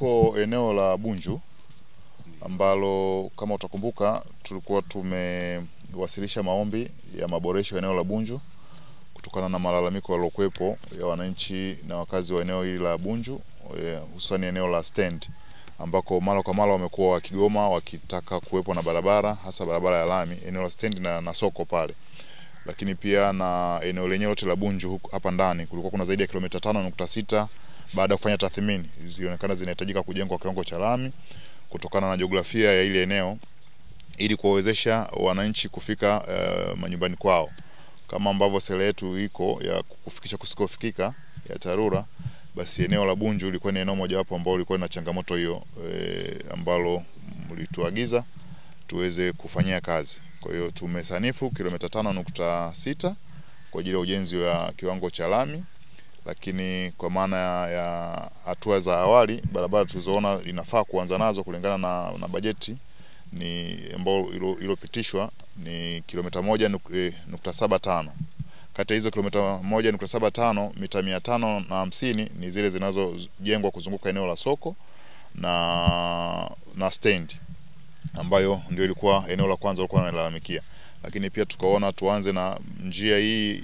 tuko eneo la Bunju ambalo kama utakumbuka tulikuwa tumewasilisha maombi ya maboresho eneo la Bunju kutokana na malalamiko yaliokuwepo ya wananchi na wakazi wa eneo hili la Bunju, hususan eneo la stand ambako mara kwa mara wamekuwa wakigoma wakitaka kuwepo na barabara, hasa barabara ya lami eneo la stand na soko pale. Lakini pia na eneo lenyewe lote la Bunju hapa ndani kulikuwa kuna zaidi ya kilomita 5.6 baada ya kufanya tathmini zilionekana zinahitajika kujengwa kiwango cha lami kutokana na jiografia ya ile eneo ili kuwawezesha wananchi kufika manyumbani kwao. Kama ambavyo sera yetu iko ya kufikisha kusikofikika ya TARURA, basi eneo la Bunju lilikuwa ni eneo moja wapo ambao lilikuwa na changamoto hiyo ambalo mlituagiza tuweze kufanyia kazi. Kwa hiyo tumesanifu kilomita 5.6 kwa ajili ya ujenzi wa kiwango cha lami, lakini kwa maana ya hatua za awali barabara tulizoona inafaa kuanza nazo kulingana na bajeti ni ambao iliyopitishwa ni kilomita 1.75. Kati ya hizo kilomita 1.75 mita 550 ni zile zinazojengwa kuzunguka eneo la soko na stand ambayo ndio ilikuwa eneo la kwanza walikuwa wanalalamikia. Lakini pia tukaona tuanze na njia hii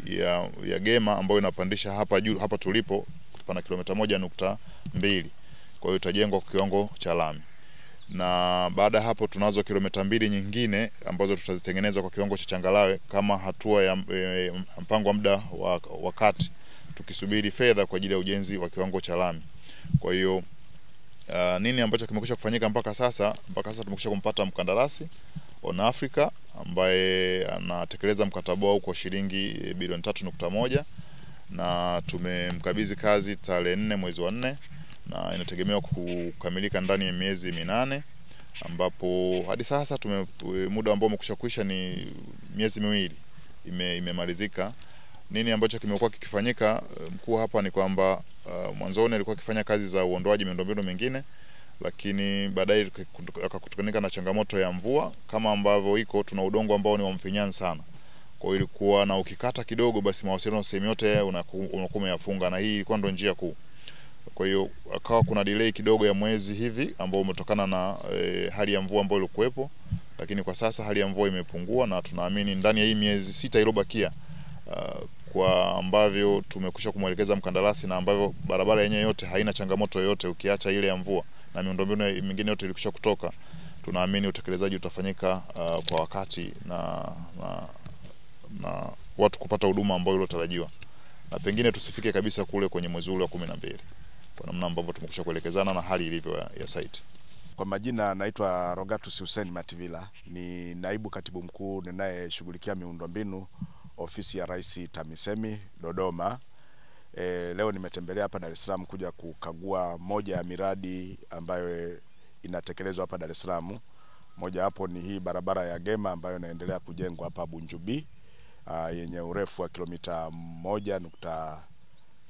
ya Gema ambayo inapandisha hapa juu hapa tulipo pana kilomita 1.2. Kwa hiyo itajengwa kwa kiwango cha lami. Na baada hapo tunazo kilomita 2 nyingine ambazo tutazitengeneza kwa kiwango cha changarawe kama hatua ya mpango wa muda wa kati tukisubiri fedha kwa ajili ya ujenzi wa kiwango cha lami. Kwa hiyo nini ambacho kimekwisha kufanyika mpaka sasa? Mpaka sasa tumekwisha kumpata mkandarasi On Africa ambaye anatekeleza mkataba wao kwa shilingi bilioni 3.1 na tumemkabidhi kazi tarehe 4 mwezi wa 4 na inategemewa kukamilika ndani ya miezi 8, ambapo hadi sasa muda ambao umekwisha kuisha ni miezi 2 imemalizika. Nini ambacho kimekuwa kikifanyika mkuu hapa ni kwamba mwanzoni alikuwa akifanya kazi za uondoaji miundombinu mingine, lakini baadaye akakutukanika na changamoto ya mvua kama ambavyo iko tuna udongo ambao ni wa mfinyanzi sana. Kwa hiyo ilikuwa na ukikata kidogo basi mawasiliano sehemu yote unakuwa umeyafunga, na hii ilikuwa ndo njia kuu. Kwa hiyo akawa kuna delay kidogo ya mwezi hivi ambao umetokana na hali ya mvua ambayo ilikuwepo, lakini kwa sasa hali ya mvua imepungua na tunaamini ndani ya hii miezi 6 iliyobakia kwa ambavyo tumekwisha kumwelekeza mkandarasi na ambavyo barabara yenyewe yote haina changamoto yoyote ukiacha ile ya mvua na miundombinu mingine yote ilikwisha kutoka, tunaamini utekelezaji utafanyika kwa wakati na watu kupata huduma ambayo iliyotarajiwa, na pengine tusifike kabisa kule kwenye mwezi ule wa 12 kwa namna ambavyo tumekwisha kuelekezana na hali ilivyo ya site. Kwa majina naitwa Rogatus Hussein Mativila, ni naibu katibu mkuu ninayeshughulikia miundombinu ofisi ya Rais TAMISEMI Dodoma. Leo nimetembelea hapa Dar es Salaam kuja kukagua moja ya miradi ambayo inatekelezwa hapa Dar es Salaam. Moja hapo ni hii barabara ya Gema ambayo inaendelea kujengwa hapa Bunju B, yenye urefu wa kilomita 1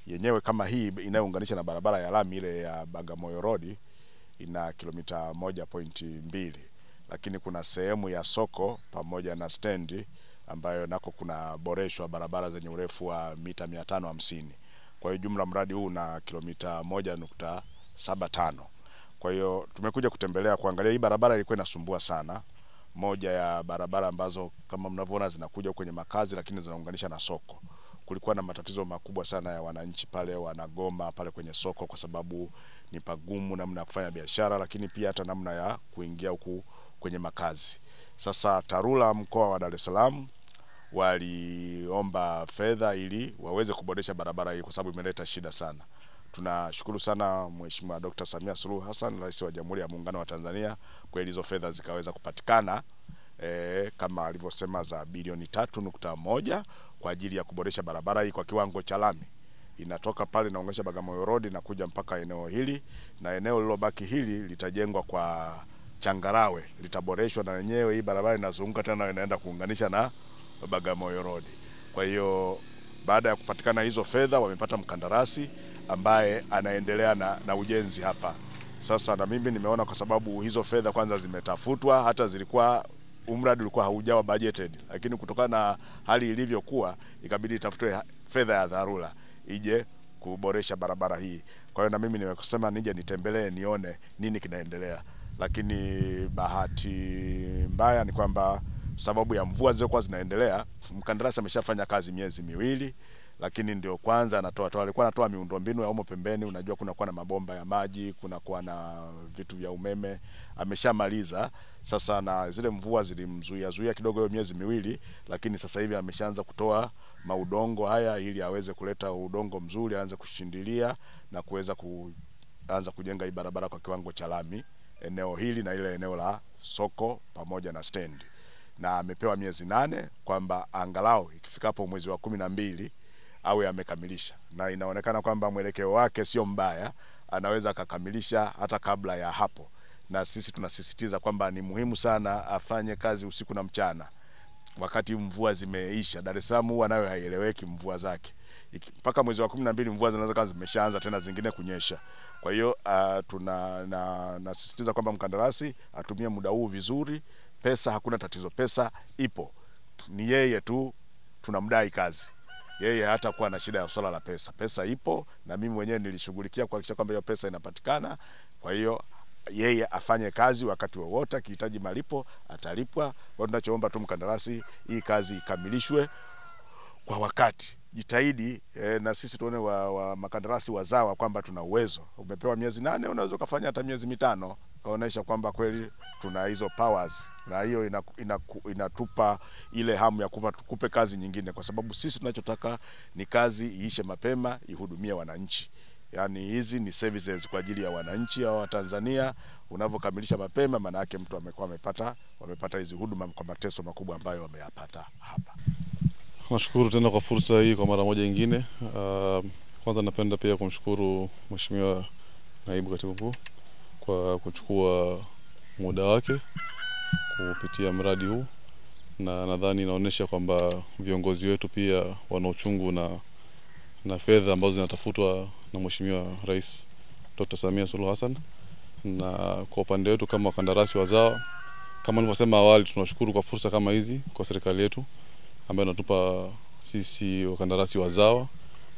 yenyewe kama hii inayounganisha na barabara ya lami ile ya Bagamoyo Road ina kilomita 1.2, lakini kuna sehemu ya soko pamoja na stendi ambayo nako kuna boreshwa barabara zenye urefu wa mita 550. Kwa hiyo jumla mradi huu na kilomita 1.75. Kwa hiyo tumekuja kutembelea kuangalia hii barabara ilikuwa inasumbua sana. Moja ya barabara ambazo kama mnavyoona zinakuja kwenye makazi lakini zinaunganisha na soko. Kulikuwa na matatizo makubwa sana ya wananchi pale, wanagoma pale kwenye soko kwa sababu ni pagumu namna ya kufanya biashara, lakini pia hata namna ya kuingia huku kwenye makazi. Sasa TARURA mkoa wa Dar es Salaam waliomba fedha ili waweze kuboresha barabara hii kwa sababu imeleta shida sana. Tunashukuru sana Mheshimiwa Dr. Samia Suluhu Hassan, Rais wa Jamhuri ya Muungano wa Tanzania, kwa hizo fedha zikaweza kupatikana kama alivyosema za bilioni 3.1 kwa ajili ya kuboresha barabara hii kwa kiwango cha lami. Inatoka pale inaunganisha Bagamoyo Road na kuja mpaka eneo hili, na eneo lilobaki hili litajengwa kwa changarawe, litaboreshwa na yenyewe hii barabara inazunguka tena inaenda kuunganisha na Bagamoyo Road. Kwa hiyo baada ya kupatikana hizo fedha wamepata mkandarasi ambaye anaendelea na ujenzi hapa. Sasa na mimi nimeona kwa sababu hizo fedha kwanza zimetafutwa, hata zilikuwa umradi ulikuwa haujawa budgeted, lakini kutokana na hali ilivyokuwa ikabidi itafutwe fedha ya dharura ije kuboresha barabara hii. Kwa hiyo na mimi nimekusema nije nitembelee nione nini kinaendelea, lakini bahati mbaya ni kwamba sababu ya mvua zilizokuwa zinaendelea, mkandarasi ameshafanya kazi miezi miwili, lakini ndio kwanza alikuwa anatoa miundombinu ya humo pembeni. Unajua kuna kuwa na mabomba ya maji, kuna kuwa na vitu vya umeme, ameshamaliza. Sasa na zile mvua zilimzuia kidogo hiyo miezi miwili, lakini sasa hivi ameshaanza kutoa maudongo haya ili aweze kuleta udongo mzuri, aanze kushindilia na kuweza kuanza kujenga hii barabara kwa kiwango cha lami, eneo hili na ile eneo la soko pamoja na stand. Na amepewa miezi 8 kwamba angalau ikifikapo mwezi wa 12 awe amekamilisha, na inaonekana kwamba mwelekeo wake sio mbaya, anaweza akakamilisha hata kabla ya hapo. Na sisi tunasisitiza kwamba ni muhimu sana afanye kazi usiku na mchana wakati mvua zimeisha. Dar es Salaam huwa nayo haieleweki mvua zake, mpaka mwezi wa 12 mvua zinaweza kazi zimeshaanza tena zingine kunyesha. Kwa hiyo nasisitiza kwamba mkandarasi atumie muda huu vizuri. Pesa hakuna tatizo, pesa ipo, ni yeye tu tunamdai kazi. Yeye hata kuwa na shida ya swala la pesa, pesa ipo, na mimi mwenyewe nilishughulikia kuhakikisha kwamba hiyo pesa inapatikana. Kwa hiyo yeye afanye kazi wakati wowote, akihitaji malipo atalipwa. Kwa tunachoomba tu mkandarasi, hii kazi ikamilishwe kwa wakati. Jitahidi na sisi tuone wa makandarasi wazawa kwamba tuna uwezo. Umepewa miezi 8, unaweza kufanya hata miezi 5, kaonesha kwamba kweli tuna hizo powers, na hiyo inatupa ile hamu ya kupe kazi nyingine, kwa sababu sisi tunachotaka ni kazi iishe mapema, ihudumie wananchi. Yani hizi ni services kwa ajili ya wananchi wa Tanzania. Unavokamilisha mapema, maana yake mtu wamepata hizi huduma kwa mateso makubwa ambayo wameyapata hapa. Nashukuru tena kwa fursa hii kwa mara moja nyingine. Kwanza napenda pia kumshukuru Mheshimiwa Naibu Katibu Mkuu kwa kuchukua muda wake kupitia mradi huu, na nadhani inaonyesha kwamba viongozi wetu pia wana uchungu na fedha ambazo zinatafutwa na Mheshimiwa Rais Dr. Samia Suluhu Hassan. Na kwa upande wetu kama wakandarasi wazawa, kama nilivyosema awali, tunashukuru kwa fursa kama hizi kwa serikali yetu ambayo inatupa sisi wakandarasi wazawa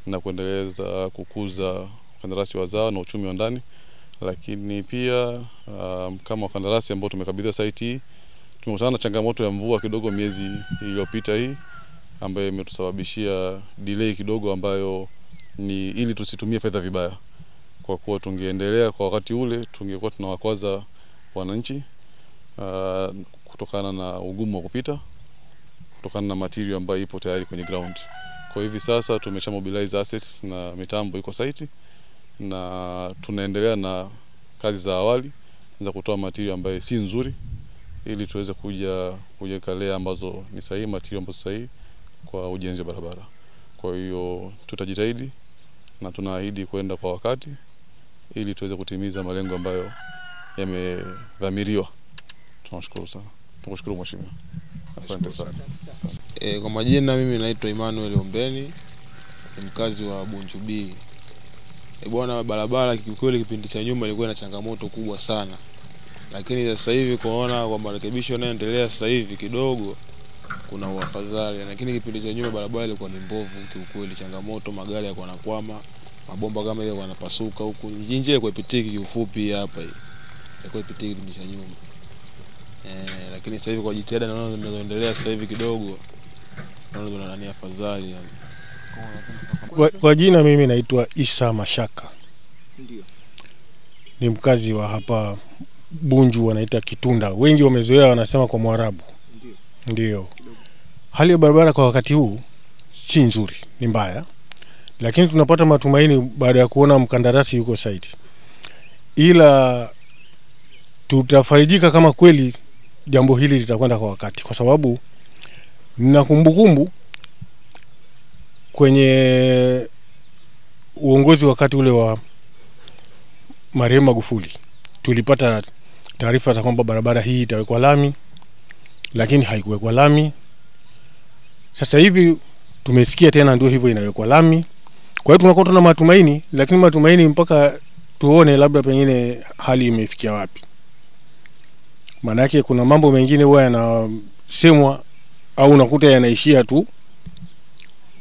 na kuendeleza kukuza wakandarasi wazawa na uchumi wa ndani. Lakini pia kama wakandarasi ambao tumekabidhiwa site hii, tumekutana na changamoto ya mvua kidogo miezi iliyopita hii, ambayo imetusababishia delay kidogo, ambayo ni ili tusitumie fedha vibaya. Kwa kuwa tungeendelea kwa wakati ule, tungekuwa tunawakwaza wananchi kutokana na ugumu wa kupita, kutokana na material ambayo ipo tayari kwenye ground. Kwa hivi sasa tumesha mobilize assets na mitambo iko site, na tunaendelea na kazi za awali za kutoa material ambayo si nzuri, ili tuweze kuja kalea ambazo ni sahihi, material ambazo sahihi kwa ujenzi wa barabara. Kwa hiyo tutajitahidi na tunaahidi kwenda kwa wakati ili tuweze kutimiza malengo ambayo yamedhamiriwa. Tunashukuru sana. Tunakushukuru Mheshimiwa. Asante sana. Kwa majina mimi naitwa Emmanuel Ombeni, ni mkazi wa Bunju B. Bwana, barabara kikweli kipindi cha nyuma ilikuwa na changamoto kubwa sana, lakini sasa hivi kuona kwa marekebisho yanayoendelea sasa hivi kidogo kuna uafadhali. Lakini kipindi cha nyuma barabara ilikuwa ni mbovu kiukweli, changamoto, magari yalikuwa yanakwama, mabomba kama ile yanapasuka huku, njia ilikuwa ipitiki kiufupi hapa hii. Ilikuwa ipitiki kipindi cha nyuma. Lakini sasa hivi kwa jitihada naona zinazoendelea sasa hivi kidogo naona nani afadhali yani. Kwa jina mimi naitwa Isa Mashaka. Ndio. Ni mkazi wa hapa Bunju, wanaita Kitunda. Wengi wamezoea wanasema kwa Mwarabu. Ndio. Hali ya barabara kwa wakati huu si nzuri, ni mbaya. Lakini tunapata matumaini baada ya kuona mkandarasi yuko site. Ila tutafaidika kama kweli jambo hili litakwenda kwa wakati, kwa sababu nina kumbukumbu kwenye uongozi wakati ule wa marehemu Magufuli tulipata taarifa za kwamba barabara hii itawekwa lami, lakini haikuwekwa lami. Sasa hivi tumesikia tena ndio hivyo inawekwa lami. Kwa hiyo tunakuwa tuna matumaini, lakini matumaini mpaka tuone labda pengine hali imefikia wapi. Maana yake kuna mambo mengine huwa yanasemwa au unakuta yanaishia tu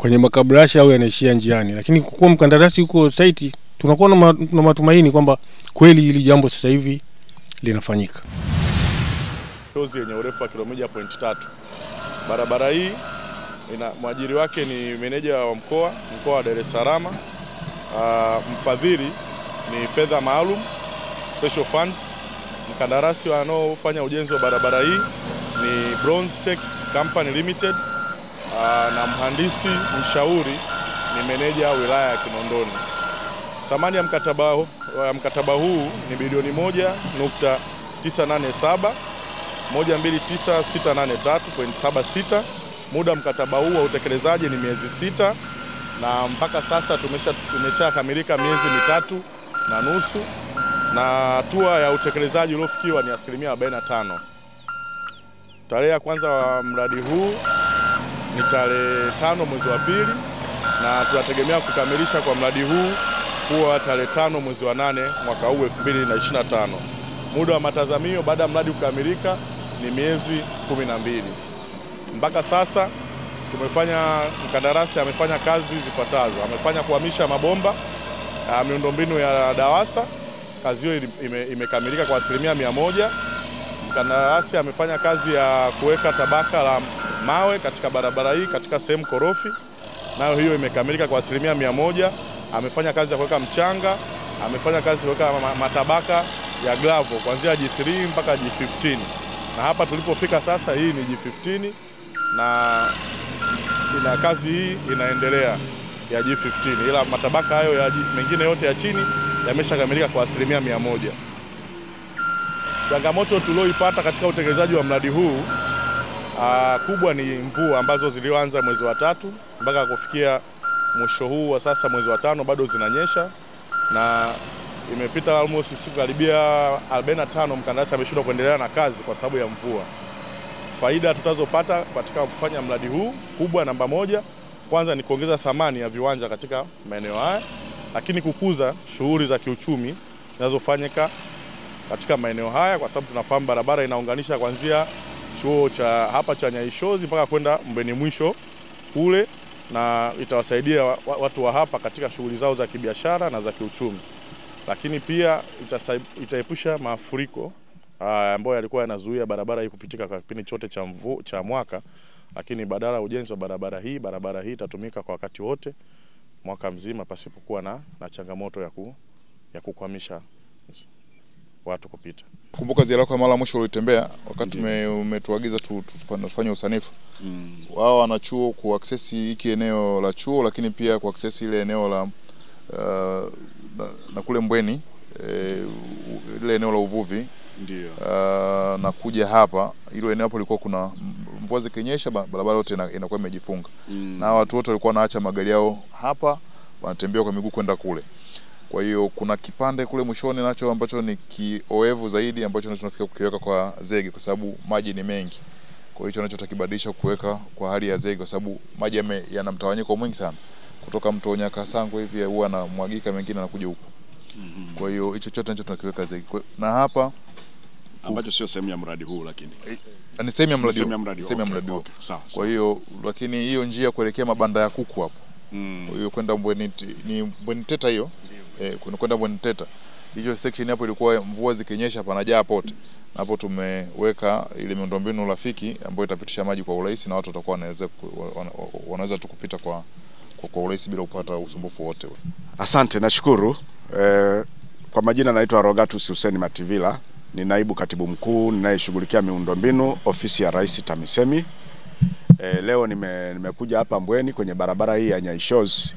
kwenye makabrasha au yanaishia njiani. Lakini kwa kuwa mkandarasi yuko site, tunakuwa na matumaini kwamba kweli hili jambo sasa hivi linafanyika. Tozi yenye urefu wa kilomita 1.3. Barabara hii mwajiri wake ni meneja wa mkoa wa Dar es Salaam. Mfadhili ni fedha maalum, special funds. Mkandarasi wanaofanya ujenzi wa barabara hii ni Bronze Tech Company Limited, na mhandisi mshauri ni meneja wa wilaya ya Kinondoni. Thamani ya mkataba huu ni bilioni 1.987 129,683.76. Muda mkataba huu wa utekelezaji ni miezi 6, na mpaka sasa tumeshakamilika miezi 3.5, na hatua ya utekelezaji uliofikiwa ni 45%. Tarehe ya kwanza wa mradi huu ni tarehe 5 mwezi wa pili, na tunategemea kukamilisha kwa mradi huu kuwa tarehe 5 mwezi wa 8 mwaka huu 2025. Muda wa matazamio baada ya mradi kukamilika ni miezi 12. Mpaka sasa mkandarasi amefanya kazi zifuatazo. Amefanya kuhamisha mabomba miundombinu ya DAWASA. Kazi hiyo imekamilika kwa 100%. Mkandarasi amefanya kazi ya kuweka tabaka la mawe katika barabara hii katika sehemu korofi, nayo hiyo imekamilika kwa 100%. Amefanya kazi ya kuweka mchanga, amefanya kazi ya kuweka matabaka ya gravel kuanzia G3 mpaka G15. Na hapa tulipofika sasa, hii ni G15 na kazi hii inaendelea ya G15, ila matabaka hayo mengine yote ya chini yameshakamilika kwa 100%. Changamoto tulioipata katika utekelezaji wa mradi huu kubwa ni mvua ambazo zilianza mwezi wa 3 mpaka kufikia mwisho huu wa sasa mwezi wa 5 bado zinanyesha, na imepita almost siku karibia 45 mkandarasi ameshindwa kuendelea na kazi kwa sababu ya mvua. Faida tutazopata katika kufanya mradi huu kubwa, namba moja, kwanza ni kuongeza thamani ya viwanja katika maeneo haya, lakini kukuza shughuli za kiuchumi zinazofanyika katika maeneo haya, kwa sababu tunafahamu barabara inaunganisha kuanzia chuo cha hapa cha Nyaishozi mpaka kwenda Mbweni mwisho kule, na itawasaidia watu wa hapa katika shughuli zao za kibiashara na za kiuchumi. Lakini pia itaepusha mafuriko ambayo yalikuwa yanazuia barabara hii kupitika kwa kipindi chote cha mwaka, lakini badala ya ujenzi wa barabara hii itatumika kwa wakati wote mwaka mzima pasipokuwa na changamoto ya kukwamisha watu kupita. Kumbuka ziara yako mara mwisho ulitembea wakati umetuagiza tufanye usanifu. Wao wana chuo ku access hiki eneo la chuo, lakini pia ku access ile eneo la na kule Mbweni, ile eneo la uvuvi. Ndio. Na kuja hapa ile eneo hapo lilikuwa kuna mvua zikinyesha, barabara yote inakuwa imejifunga. Na watu wote walikuwa wanaacha magari yao hapa, wanatembea kwa miguu kwenda kule. Kwa hiyo kuna kipande kule mwishoni nacho ambacho ni kioevu zaidi ambacho tunafika kukiweka kwa zege kwa sababu maji ni mengi. Kwa hiyo tunachotakibadilisha kuweka kwa hali ya zege kwa sababu maji yana mtawanyiko mwingi sana. Kutoka mto Nyakasangwe hivi huwa na mwagika, mengine anakuja huko. Kwa hiyo hicho chote tunakiweka zege. Na hapa ambacho sio sehemu ya mradi huu, lakini ni sehemu ya mradi. Okay. Sawa. Kwa hiyo lakini hiyo njia kuelekea mabanda ya kuku hapo. Kwa hiyo kwenda Mbweni Teta hiyo. Kuna kwenda Mbweni Teta. Hiyo section hapo ilikuwa mvua zikinyesha panajaa pote. Na hapo tumeweka ile miundombinu rafiki ambayo itapitisha maji kwa urahisi na watu watakuwa wanaweza tu kupita kwa urahisi bila kupata usumbufu wote. Asante, nashukuru. Kwa majina naitwa Rogatus Hussein Mativila, ni naibu katibu mkuu ninayeshughulikia miundombinu ofisi ya Rais TAMISEMI. Leo nimekuja hapa Mbweni kwenye barabara hii ya Nyaishozi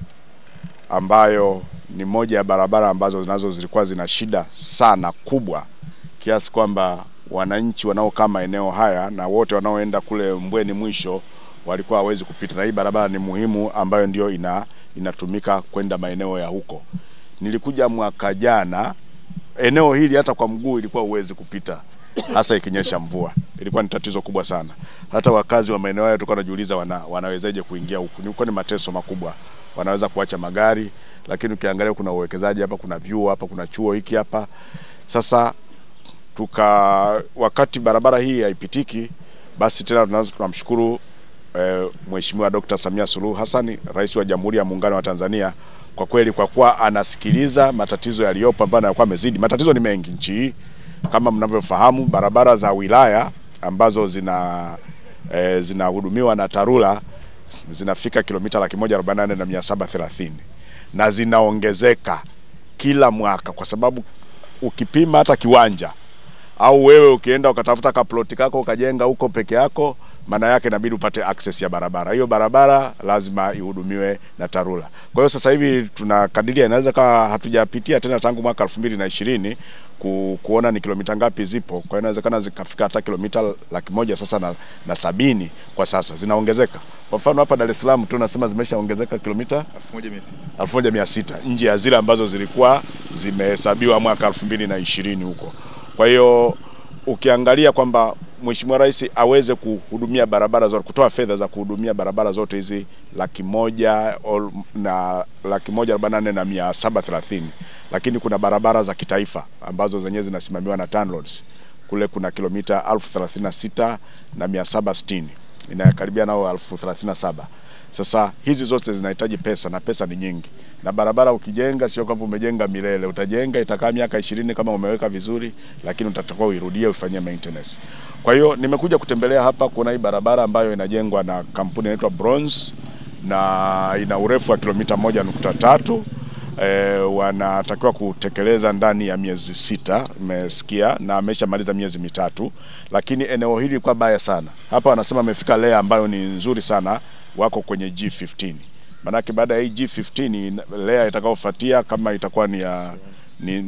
ambayo ni moja ya barabara ambazo zilikuwa zina shida sana kubwa kiasi kwamba wananchi wanaokaa maeneo haya na wote wanaoenda kule Mbweni mwisho walikuwa hawezi kupita, na hii barabara ni muhimu ambayo ndio inatumika kwenda maeneo ya huko. Nilikuja mwaka jana, eneo hili hata kwa mguu ilikuwa huwezi kupita, hasa ikinyesha mvua. Ilikuwa ni tatizo kubwa sana. Hata wakazi wa maeneo haya tulikuwa tunajiuliza wanawezaje kuingia huku. Ilikuwa ni mateso makubwa. Wanaweza kuacha magari, lakini ukiangalia kuna uwekezaji hapa, kuna vyuo hapa, kuna chuo hiki hapa. Sasa wakati barabara hii haipitiki, basi tena tunamshukuru Mheshimiwa Dr. Samia Suluhu Hassan, Rais wa Jamhuri ya Muungano wa Tanzania, kwa kweli kwa kuwa anasikiliza matatizo yaliyopo ambayo yanakuwa yamezidi. Matatizo ni mengi nchi hii. Kama mnavyofahamu, barabara za wilaya ambazo zinahudumiwa na TARURA zinafika kilomita 144,730 na zinaongezeka kila mwaka, kwa sababu ukipima hata kiwanja au wewe ukienda ukatafuta kaploti kako ukajenga huko peke yako, maana yake inabidi upate access ya barabara. Hiyo barabara lazima ihudumiwe na TARURA. Kwa hiyo sasa hivi tunakadiria inaweza kama hatujapitia tena tangu mwaka 2020 kuona ni kilomita ngapi zipo. Kwa hiyo inawezekana zikafika hata kilomita 100,000 sasa na 70 kwa sasa zinaongezeka. Kwa mfano hapa Dar es Salaam tunasema zimeshaongezeka kilomita 1600 nje ya zile ambazo zilikuwa zimehesabiwa mwaka 2020 huko. Kwa hiyo ukiangalia kwamba Mheshimiwa Rais aweze kuhudumia barabara zote, kutoa fedha za kuhudumia barabara zote hizi 144,730, lakini kuna barabara za kitaifa ambazo zenyewe zinasimamiwa na TANROADS. Kule kuna kilomita 36,760, inakaribia nao 37,000. Sasa hizi zote zinahitaji pesa na pesa ni nyingi. Na barabara ukijenga sio kwamba umejenga milele, utajenga itakaa miaka 20 kama umeweka vizuri, lakini utatakiwa uirudie ufanyie maintenance. Kwa hiyo nimekuja kutembelea hapa kuona hii barabara ambayo inajengwa na kampuni inaitwa Bronze na ina urefu wa kilomita 1.3. Wanatakiwa kutekeleza ndani ya miezi 6, umesikia, na ameshamaliza miezi 3, lakini eneo hili kwa baya sana. Hapa wanasema amefika layer ambayo ni nzuri sana, wako kwenye G15. Manake baada ya hii G15 layer itakayofuatia kama itakuwa ni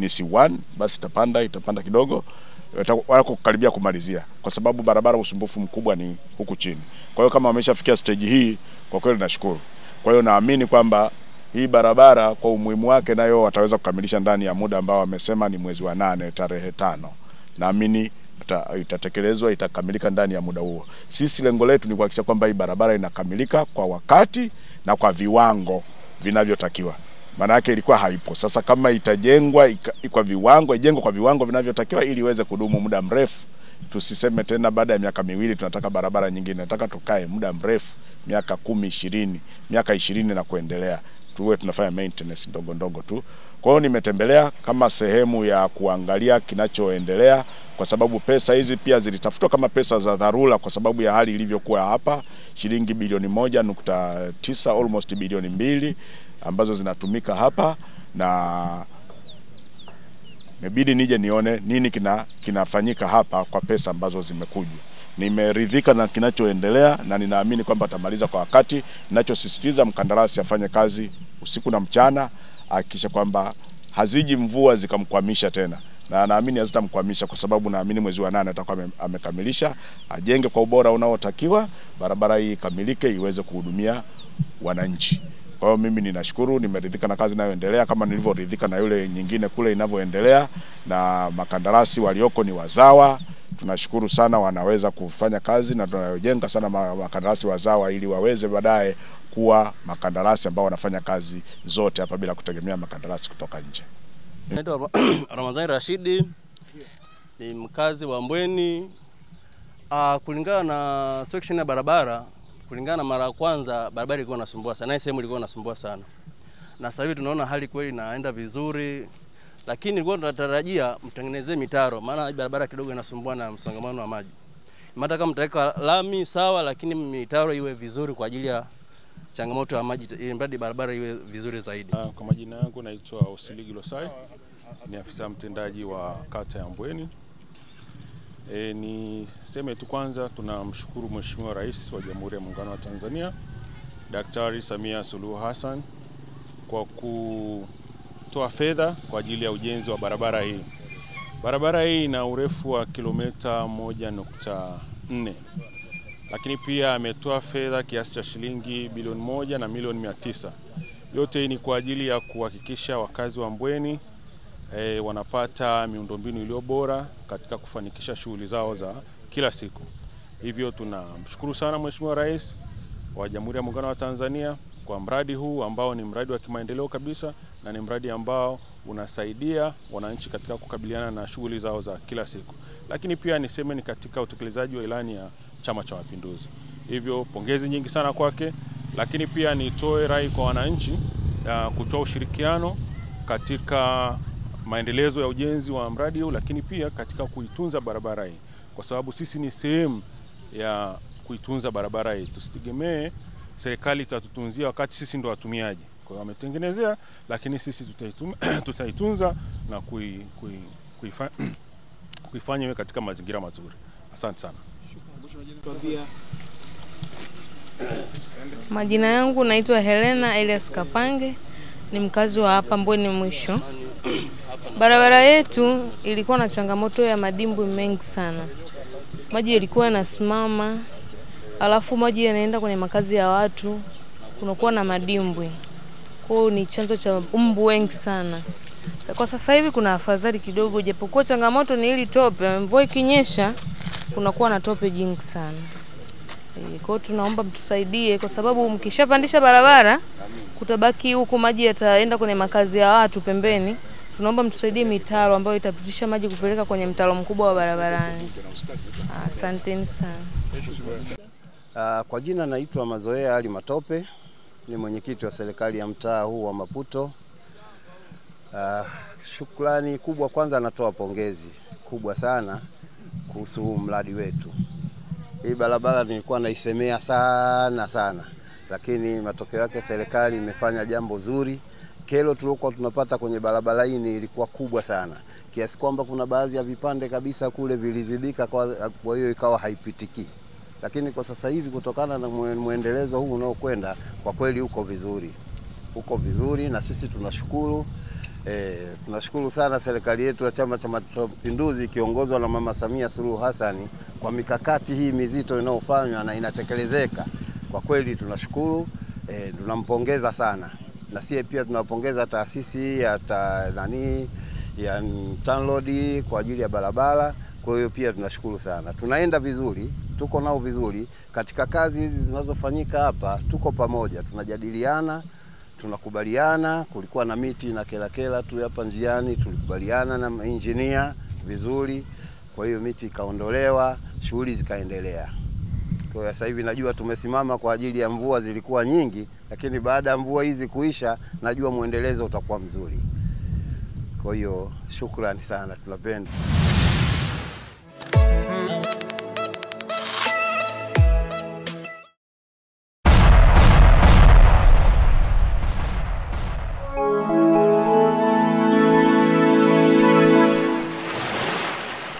C1, basi itapanda kidogo, wako karibia kumalizia, kwa sababu barabara usumbufu mkubwa ni huku chini. Kwa hiyo kama wameshafikia stage hii, kwa kweli nashukuru. Kwa hiyo naamini kwamba hii barabara kwa umuhimu wake nayo wataweza kukamilisha ndani ya muda ambao wamesema ni mwezi wa 8 tarehe 5. Naamini itatekelezwa, itakamilika ndani ya muda huo. Sisi lengo letu ni kuhakikisha kwamba hii barabara inakamilika kwa wakati na kwa viwango vinavyotakiwa. Maana yake ilikuwa haipo. Sasa kama itajengwa kwa viwango, ijengwe kwa viwango vinavyotakiwa ili iweze kudumu muda mrefu. Tusiseme tena baada ya miaka 2 tunataka barabara nyingine. Nataka tukae muda mrefu, miaka 10, 20, miaka 20 na kuendelea. Tuwe tunafanya maintenance ndogo tu. Kwa hiyo nimetembelea kama sehemu ya kuangalia kinachoendelea, kwa sababu pesa hizi pia zilitafutwa kama pesa za dharura kwa sababu ya hali ilivyokuwa hapa, shilingi bilioni 1.9 almost bilioni 2 ambazo zinatumika hapa, na imebidi nije nione nini kinafanyika hapa kwa pesa ambazo zimekuja. Nimeridhika na kinachoendelea na ninaamini kwamba atamaliza kwa wakati. Ninachosisitiza mkandarasi afanye kazi usiku na mchana, hakikisha kwamba haziji mvua zikamkwamisha tena, na naamini hazitamkwamisha kwa sababu naamini mwezi wa 8 atakuwa amekamilisha, ajenge kwa ubora unaotakiwa, barabara hii ikamilike iweze kuhudumia wananchi. Kwa hiyo mimi ninashukuru, nimeridhika na kazi inayoendelea kama nilivyoridhika na yule nyingine kule inavyoendelea, na makandarasi walioko ni wazawa. Tunashukuru sana, wanaweza kufanya kazi na tunayojenga sana makandarasi wazawa ili waweze baadaye kuwa makandarasi ambao wanafanya kazi zote hapa bila kutegemea makandarasi kutoka nje. Naitwa Ramadhani Rashidi, ni mkazi wa Mbweni. Kulingana na section ya barabara, kulingana na mara ya kwanza barabara ilikuwa inasumbua sana, na sehemu ilikuwa inasumbua sana. Na sasa hivi tunaona hali kweli inaenda vizuri, lakini ilikuwa tunatarajia mtengenezee mitaro, maana barabara kidogo inasumbua na msongamano wa maji. Hata kama mtaweka lami sawa, lakini mitaro iwe vizuri kwa ajili ya changamoto ya maji, ili mradi barabara iwe vizuri zaidi. Kwa majina yangu naitwa Osiligi Losai, ni afisa mtendaji wa kata ya Mbweni. Niseme tu kwanza tunamshukuru Mheshimiwa Rais wa Jamhuri ya Muungano wa Tanzania, Daktari Samia Suluhu Hassan, kwa kutoa fedha kwa ajili ya ujenzi wa barabara hii. Barabara hii ina urefu wa kilomita 1.4. Lakini pia ametoa fedha kiasi cha shilingi bilioni 1 na milioni 900. Yote hii ni kwa ajili ya kuhakikisha wakazi wa Mbweni wanapata miundombinu iliyo bora katika kufanikisha shughuli zao za kila siku. Hivyo tunamshukuru sana Mheshimiwa Rais wa Jamhuri ya Muungano wa Tanzania kwa mradi huu ambao ni mradi wa kimaendeleo kabisa, na ni mradi ambao unasaidia wananchi katika kukabiliana na shughuli zao za kila siku. Lakini pia niseme ni katika utekelezaji wa ilani ya Chama cha Mapinduzi. Hivyo pongezi nyingi sana kwake, lakini pia nitoe rai kwa wananchi kutoa ushirikiano katika maendelezo ya ujenzi wa mradi huu, lakini pia katika kuitunza barabara hii, kwa sababu sisi ni sehemu ya kuitunza barabara hii. Tusitegemee serikali itatutunzia wakati sisi ndo watumiaji. Kwa hiyo wametengenezea, lakini sisi tutaitunza na kuifanya iwe katika mazingira mazuri. Asante sana. Majina yangu naitwa Helena Elias Kapange, ni mkazi wa hapa Mbweni Mwisho. Barabara yetu ilikuwa na changamoto ya madimbwi mengi sana. Maji yalikuwa yanasimama, alafu maji yanaenda kwenye makazi ya watu, kunakuwa na madimbwi. Kwa hiyo ni chanzo cha mbu wengi sana. Kwa sasa hivi kuna afadhali kidogo, japokuwa changamoto ni ili tope, mvua ikinyesha kunakuwa na tope jingi sana. Kwa hiyo tunaomba mtusaidie, kwa sababu mkishapandisha barabara kutabaki huko maji yataenda kwenye makazi ya watu pembeni. Tunaomba mtusaidie mitaro ambayo itapitisha maji kupeleka kwenye mtaro mkubwa wa barabarani. Asanteni sana. Kwa jina naitwa Mazoea Ali Matope, ni mwenyekiti wa serikali ya mtaa huu wa Maputo. Shukrani kubwa, kwanza natoa pongezi kubwa sana kuhusu mradi wetu. Hii barabara nilikuwa naisemea sana, lakini matokeo yake serikali imefanya jambo zuri. Kero tulikuwa tunapata kwenye barabara hii ilikuwa kubwa sana, kiasi kwamba kuna baadhi ya vipande kabisa kule vilizibika, kwa hiyo ikawa haipitiki. Lakini kwa sasa hivi kutokana na muendelezo huu unaokwenda, kwa kweli uko vizuri na sisi tunashukuru. Tunashukuru sana serikali yetu ya Chama cha Mapinduzi kiongozwa na Mama Samia Suluhu Hassan kwa mikakati hii mizito inayofanywa na inatekelezeka. Kwa kweli tunashukuru, tunampongeza sana. Na sisi pia tunapongeza taasisi ya TANROADS kwa ajili ya barabara. Kwa hiyo pia tunashukuru sana. Tunaenda vizuri, tuko nao vizuri katika kazi hizi zinazofanyika hapa. Tuko pamoja, tunajadiliana, tunakubaliana. Kulikuwa na miti na kela tu hapa njiani, tulikubaliana na engineer vizuri. Kwa hiyo miti ikaondolewa, shughuli zikaendelea. Kwa hiyo sasa hivi najua tumesimama kwa ajili ya mvua zilikuwa nyingi, lakini baada ya mvua hizi kuisha najua muendelezo utakuwa mzuri. Kwa hiyo shukrani sana, tunapenda.